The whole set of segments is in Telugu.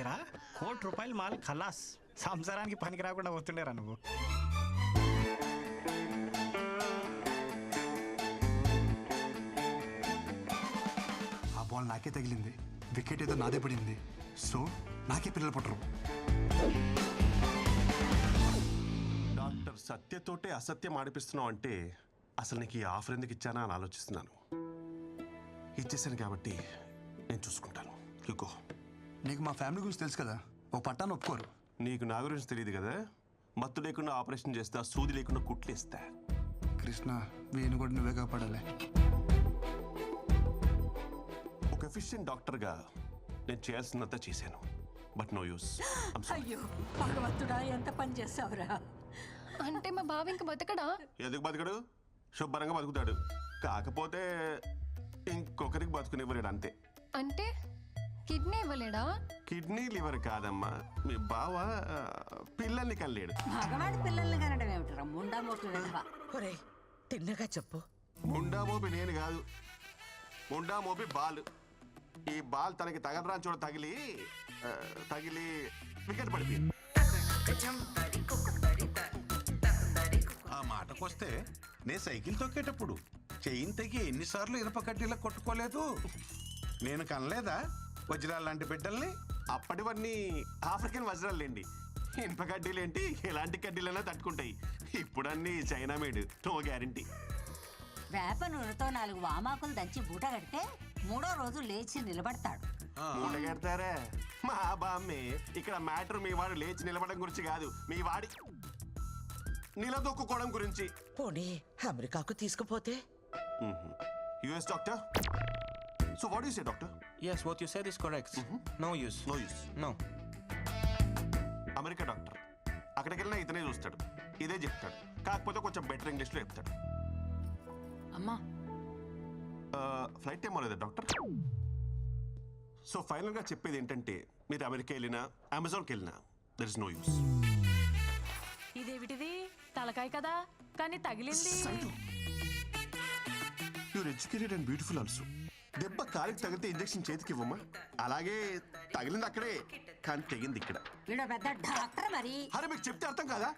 ఏరా ₹1,00,00,000 మాల్ ఖలాస్, సంసారానికి పనికి రాకుండా పోతుండేరా నువ్వు. ఆ బాల్ నాకే తగిలింది, వికెట్ ఏదో నాదే పడింది, సో నాకే పిల్లలు పుట్టరు. డాక్టర్ సత్యతోటే అసత్యం ఆడిపిస్తున్నావు అంటే అసలు నీకు ఈ ఆఫర్ ఎందుకు ఇచ్చానా అని ఆలోచిస్తున్నాను. ఇచ్చేసాను కాబట్టి నేను చూసుకుంటాను. యుగో, నీకు మా ఫ్యామిలీ గురించి తెలుసు కదా, ఓ పట్టాన్ని ఒప్పుకోరు. నీకు నా గురించి తెలియదు కదా. మత్తు లేకుండా ఆపరేషన్ చేస్తా, సూది లేకుండా కుట్లేస్తా. కృష్ణ, వీని కూడా నువ్వే కాపాడాలి. ఒక ఎఫిషియెంట్ డాక్టర్గా నేను చేయాల్సినంత చేశాను, బట్ నో యూస్. అయ్యో భగవంతుడా, ఎంత పని చేసావురా. అంటే మా బావ ఇంక బతకడా? ఎందుకు బతకడు? శుభ్రంగా బతుకుతాడు. కాకపోతే ఇంకొకరికి బతుకునివ్వలేడు అంతే. అంటే కిడ్నీ ఇవ్వలేడా? కిడ్నీ లివర్ కాదమ్మా, మీ బావ పిల్లల్ని కనలేడు. మగవాడి పిల్లల్ని కనడం ఏమిటరా ముండా మోటు విధవ. ఒరేయ్, తిన్నగా చెప్పు. ముండా మోపి నేను కాదు, ముండా మోపి బాల్. ఈ బాల్ తనకి తగలరాని చోట తగిలి వికెట్ పడిపోయింది. ఆ మాటకొస్తే నే సైకిల్ తొక్కేటప్పుడు చెయ్యిని తెగి ఎన్నిసార్లు ఇనప కడ్డీలా కొట్టుకోలేదు. నేను కనలేదా వజ్రాలు లాంటి బిడ్డల్ని? అప్పటివన్నీ ఆఫ్రికన్ వజ్రాలేండి. ఇనుప కడ్డీలేంటి, ఎలాంటి కడ్డీలైనా తట్టుకుంటాయి. ఇప్పుడన్నీ చైనా మేడ్, నో గ్యారంటీ. వేప నూనెతో 4 వామాకులు దంచి బూట కడితే 3వ రోజు లేచి నిలబడతాడు. మూట కడతారా? మా బామ్మే. ఇక్కడ మ్యాటర్ మీ వాడు లేచి నిలబడడం గురించి కాదు, మీ వాడి నిలదొక్కుకోవడం గురించి. పోనీ అమెరికాకు తీసుకుపోతే? US doctor. So what you say doctor? Yes, what you said is correct. No use. No use. No. America doctor, అక్కడికి వెళ్ళినా ఇతనే చూస్తాడు, ఇదే చెప్తాడు. కాకపోతే కొంచెం బెటర్ ఇంగ్లీష్లో చెప్తాడు. అమ్మా ఫ్లైట్ టైం అవ్వలేదా డాక్టర్? సో ఫైనల్గా చెప్పేది ఏంటంటే, మీరు అమెరికా వెళ్ళినా అమెజాన్కి వెళ్ళినా దర్ ఇస్ నో యూస్. ఇదేమిటిది తలకాయ కదా, కానీ తగిలింది. You're educated and beautiful also. దెబ్బ కాలికి తగిలితే ఇంజెక్షన్ చేతికి ఇవ్వమ్మా. అలాగే తగిలింది అక్కడే, కానీ తెగింది ఇక్కడ. వీడు పెద్ద డాక్టర్ మరి. అరే మీకు చెప్తే అర్థం కాదా?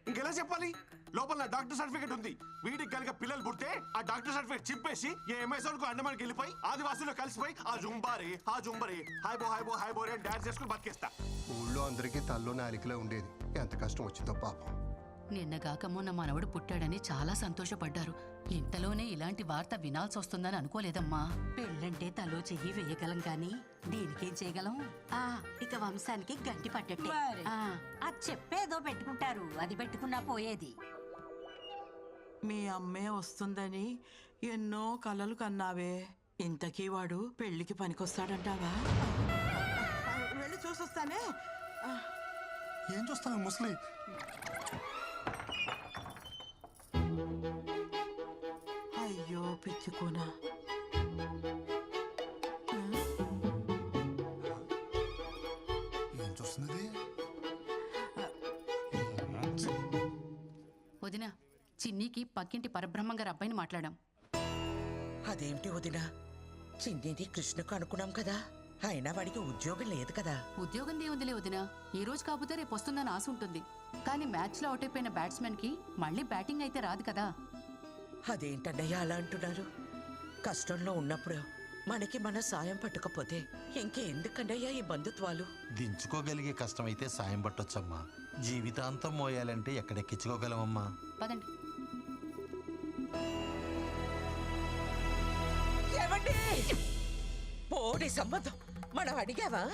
ఇంకెలా చెప్పాలి? లోపల నా డాక్టర్ సర్టిఫికేట్ ఉంది. వీడికి కనుక పిల్లలు పుడితే ఆ డాక్టర్ సర్టిఫికేట్ చింపేసి ఏ అమెజాన్ కు అండమానికి వెళ్ళిపోయి ఆదివాసుల్లో కలిసిపోయి ఆ జుంబారే హాయ్ బో అని డాన్స్ చేసుకుని బతికేస్తా. ఊళ్ళో అందరికీ తల్లోనే అలికిలా ఉండేది. ఎంత కష్టం వచ్చిందో పాపం. నిన్నగాక మొన్న మనవడు పుట్టాడని చాలా సంతోషపడ్డారు. ఇంతలోనే ఇలాంటి వార్త వినాల్సి వస్తుందని అనుకోలేదమ్మా. పెళ్ళంటే తలో చెయ్యి వేయగలం కానీ దీనికేం చేయగలం. ఇక వంశానికి గంటి పట్టట్టే. అది చెప్పేదో పెట్టుకుంటారు, అది పెట్టుకున్నా పోయేది. మీ అమ్మే వస్తుందని ఎన్నో కలలు కన్నావే. ఇంతకీ వాడు పెళ్లికి పనికొస్తాడంటావా? వెళ్ళి చూసొస్తానే. ఏం చూస్తాను ముసలి? అయ్యో పిచ్చుకోనా. ఏం చూస్తున్నది? వదినా, చిన్నీకి పక్కింటి పరబ్రహ్మం గారి అబ్బాయిని మాట్లాడాం. అదేమిటి వదినా, చిన్నిది కృష్ణకు అనుకున్నాం కదా, అయినా వాడికి ఉద్యోగం లేదు కదా. ఉద్యోగం దేవుందిలే వదినా, ఈ రోజు కాకపోతే రేపు వస్తుందని ఆశ ఉంటుంది. కానీ మ్యాచ్ లో అవుట్ అయిపోయిన బ్యాట్స్మెన్ కి మళ్ళీ బ్యాటింగ్ అయితే రాదు కదా. అదేంటన్నయ్య అలా అంటున్నారు? కష్టంలో ఉన్నప్పుడు మనకి మన సాయం పట్టకపోతే ఇంకెందుకన్నయ్యా ఈ బంధుత్వాలు? దించుకోగలిగే కష్టమైతే సాయం పట్టొచ్చమ్మా. జీవితాంతం మోయాలంటే ఎక్కడెక్కించుకోగలమమ్మా. పదండి. ఏమండి, పోడి సంబంధం మనం అడిగావా?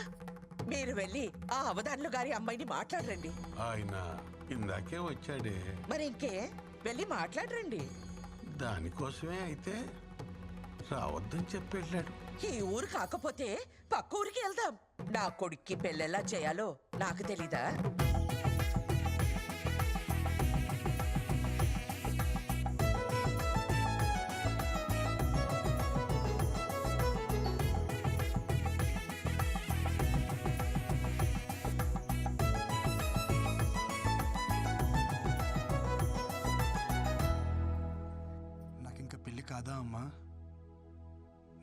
మీరు వెళ్ళి ఆ అవధానులు గారి అమ్మాయిని మాట్లాడరండి. ఆయన ఇందాకే వచ్చాడే. మరి ఇంకే వెళ్ళి మాట్లాడరండి. దానికోసమే అయితే రావద్దని చెప్పి వెళ్ళాడు. ఈ ఊరు కాకపోతే పక్క ఊరికి వెళ్దాం. నా కొడుక్కి పెళ్ళెలా చేయాలో నాకు తెలీదా? నాకింక పెళ్లి కాదా అమ్మా?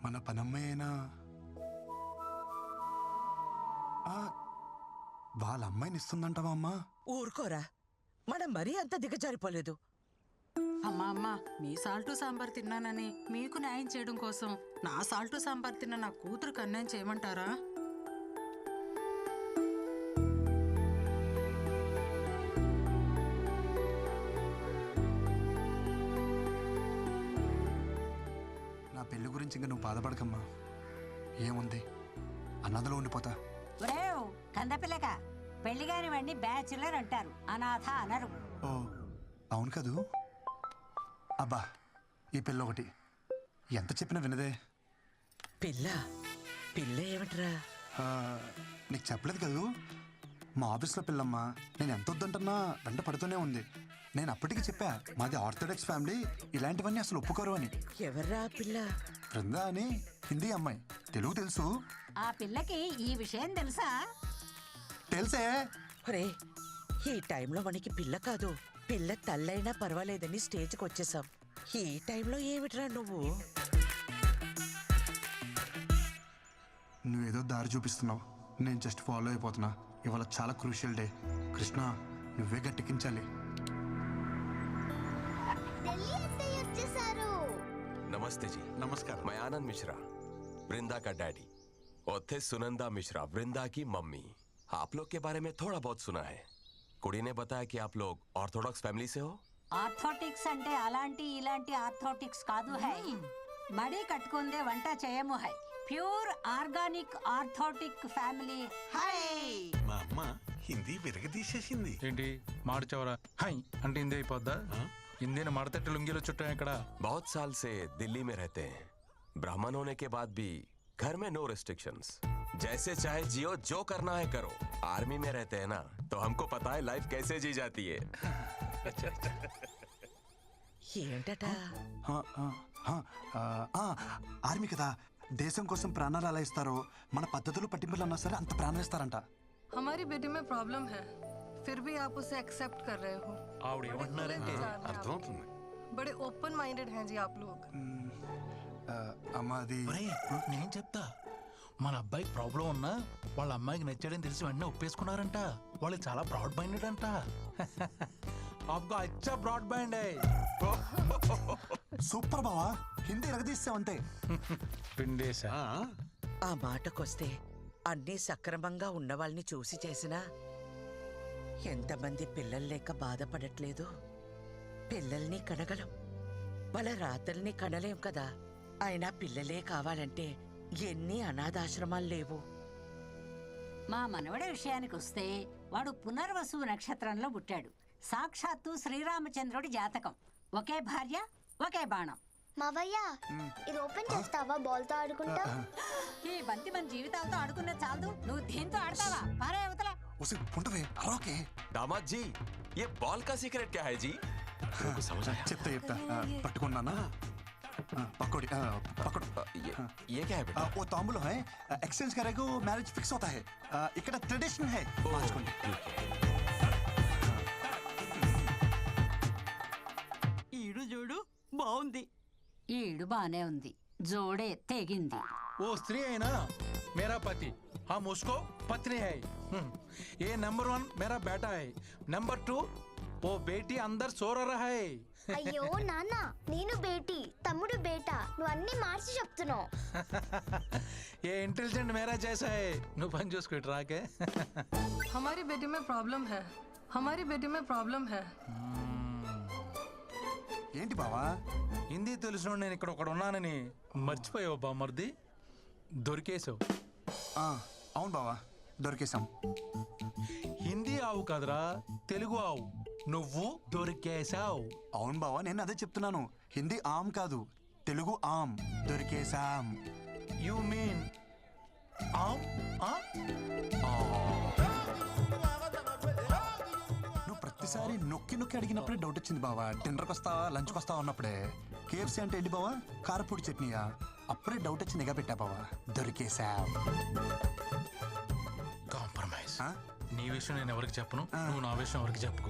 మన పనమ్మాయి అయినా వాళ్ళ అమ్మాయిని ఇస్తుందంటావా అమ్మా? ఊరుకోరా, మనం మరీ అంత దిగజారిపోలేదు. అమ్మా అమ్మా, మీ సాల్టు సాంబార్ తిన్నానని మీకు న్యాయం చేయడం కోసం నా సాల్టు సాంబార్ తిన్న నా కూతురుకు అన్యాయం చేయమంటారా? నా పెళ్లి గురించి ఇంకా నువ్వు బాధపడకమ్మా. ఏముంది, అన్నదలో ఉండిపోతా. ఒరేవ్ కందపిల్లక, పెళ్లి కాని వాడిని బ్యాచులర్ అంటారు, అనాథ అనరు. ఓ అవును కదూ. అబ్బా, ఈ పిల్ల ఒకటి ఎంత చెప్పినా వినదే. పిల్ల పిల్ల ఏమిట్రా? నీకు చెప్పలేదు కదూ, మా ఆఫీస్లో పిల్లమ్మా. నేను ఎంత వద్దంటున్నా వెంట పడుతూనే ఉంది. నేను అప్పటికి చెప్పా, మాది ఆర్థోడాక్స్ ఫ్యామిలీ, ఇలాంటివన్నీ అసలు ఒప్పుకోరు అని. ఎవర్రా పిల్ల? బృందా అని హిందీ అమ్మాయి, తెలుగు తెలుసు. ఆ పిల్లకి ఈ విషయం తెలుసా? తెలుసే. ఒరే, ఈ టైంలో మనకి పిల్ల కాదు, పిల్ల తల్లైనా పర్వాలేదని స్టేజ్కి వచ్చేసాం. ఈ టైంలో ఏమిట్రా నువ్వు? నువ్వేదో దారి చూపిస్తున్నావు, నేను జస్ట్ ఫాలో అయిపోతున్నా. ఇవాళ చాలా క్రూషియల్ డే. కృష్ణ, నువ్వే గట్టెక్కించాలి. नमस्ते जी। नमस्कार। मैं आनंद मिश्रा, वृंदा का डैडी, और थे सुनंदा मिश्रा, वृंदा की मम्मी। आप लोग के बारे में थोड़ा बहुत सुना है। कुड़ी ने बताया कि आप लोग ऑर्थोडॉक्स फैमिली से हो। ఆర్థోటిక్స్ అంటే అలాంటి ఇలాంటి ఆర్థోటిక్స్ కాదు హై, మడి కట్టుకుందే వంట చేయము high, pure organic orthodox family high. మా అమ్మ హిందీ విరగదీసేసింది. ఏంటి మార్చవరా హై అంటే హిందీ అయిపోద్దా? హిందీని మడతట్టి లుంగిలో చుట్టాం ఇక్కడ. बहुत साल से दिल्ली में रहते हैं। ब्राह्मण होने के बाद भी घर में नो रिस्ट्रिक्शंस, जैसे चाहे जियो, जो करना है करो। आर्मी में रहते हैं ना, तो हमको पता है लाइफ कैसे जी जाती है। ఏంటట? ఆర్మీ కదా, దేశం కోసం ప్రాణాలు అలా ఇస్తారో మన పద్ధతులు పట్టింపులు అన్నా సరే అంత ప్రాణం ఇస్తారంట. हमारी बेटी में प्रॉब्लम है, फिर भी आप उसे एक्सेप्ट कर रहे हो। ఆవిడ ఏమంటున్నారంటే అర్థమవుతుంది. बड़े ओपन माइंडेड हैं जी आप लोग। అమ్మ అది నేను చెప్తా. మన అబ్బాయికి ప్రాబ్లం ఉన్నా వాళ్ళ అమ్మాయికి నచ్చాడని తెలిసి వెంటనే ఒప్పేసుకున్నారంట. వాళ్ళు చాలా బ్రాడ్ మైండెడ్ అంట. आपका अच्छा ब्रॉड बैंड है। సూపర్ బావా, హిందీ ఎరగదీసావంతే. పిండేశా. ఆ మాటకొస్తే అన్నీ సక్రమంగా ఉన్న వాళ్ళని చూసి చేసినా ఎంతమంది పిల్లలు లేక బాధపడట్లేదు. పిల్లల్ని కనగలం, వాళ్ళ రాతల్ని కనలేం కదా. అయినా పిల్లలే కావాలంటే ఎన్ని అనాథాశ్రమాలు లేవు. మా మనవడి విషయానికి వస్తే వాడు పునర్వసు నక్షత్రంలో పుట్టాడు. సాక్షాత్తు శ్రీరామచంద్రుడి జాతకం. ఒకే భార్య, ఒకే బాణం. మావయ్య, ఇది ఓపెన్ చేస్తావా? బాల్ తో ఆడుకుంటా. ఈ బంతి మన జీవితాలతో ఆడుకునే చాలదు, నువ్వు దీంతో ఆడతావా? పారే అవతల. दामाद जी, ये बॉल का सीक्रेट क्या है जी? समझ आया? చెప్తా పట్టుకున్నానా? पकौड़ी पकड़। ये क्या है बेटा? वो तांबूल है, एक्सचेंज करेगा मैरिज फिक्स होता है। इकड़ा ट्रेडिशन है। ఈడు చూడు బాగుంది. ఈడు బానే ఉంది, జోడే తెగింది. वो स्त्री है ना, मेरा पति, हम उसको पत्नी है। ये नंबर 1 मेरा बेटा है, नंबर 2 वो बेटी अंदर सो रहा है। అయ్యో నాన్న, నేను బేటీ, తమ్ముడు బేటా, నువ్వు అన్ని మార్చి చెప్తున్నావు. ये इंटेलिजेंट मेरा जैसा है, నువ్వు పని చూసుకో రాకే. हमारी बेटी में प्रॉब्लम है, हमारी बेटी में प्रॉब्लम है। ఏంటి బావా? హిందీ తెలిసిన నేను ఇక్కడ ఒకడు ఉన్నానని మర్చిపోయావు బామర్ది. దొరికేసావు. అవును బావా, దొరికేసాం. హిందీ ఆవు కాదురా, తెలుగు ఆవు. నువ్వు దొరికేసావు. అవును బావా, నేను అదే చెప్తున్నాను. హిందీ ఆమ్ కాదు, తెలుగు ఆమ్. దొరికేసాం. యు మీన్ ఆమ్? నువ్వు ప్రతిసారి నొక్కి నొక్కి అడిగినప్పుడే డౌట్ వచ్చింది బావా. డిన్నర్కి వస్తావా, లంచ్కి వస్తావా అన్నప్పుడే. కేఎఫ్సీ అంటే ఏంటి బావా? కారపూడి చట్నీయా? అప్పుడే డౌట్ వచ్చి నిఘా పెట్టా బావా. దొరికేసాం. కాంప్రమైజ్. నీ విషయం నేను ఎవరికి చెప్పను, నువ్వు నా విషయం ఎవరికి చెప్పుకో.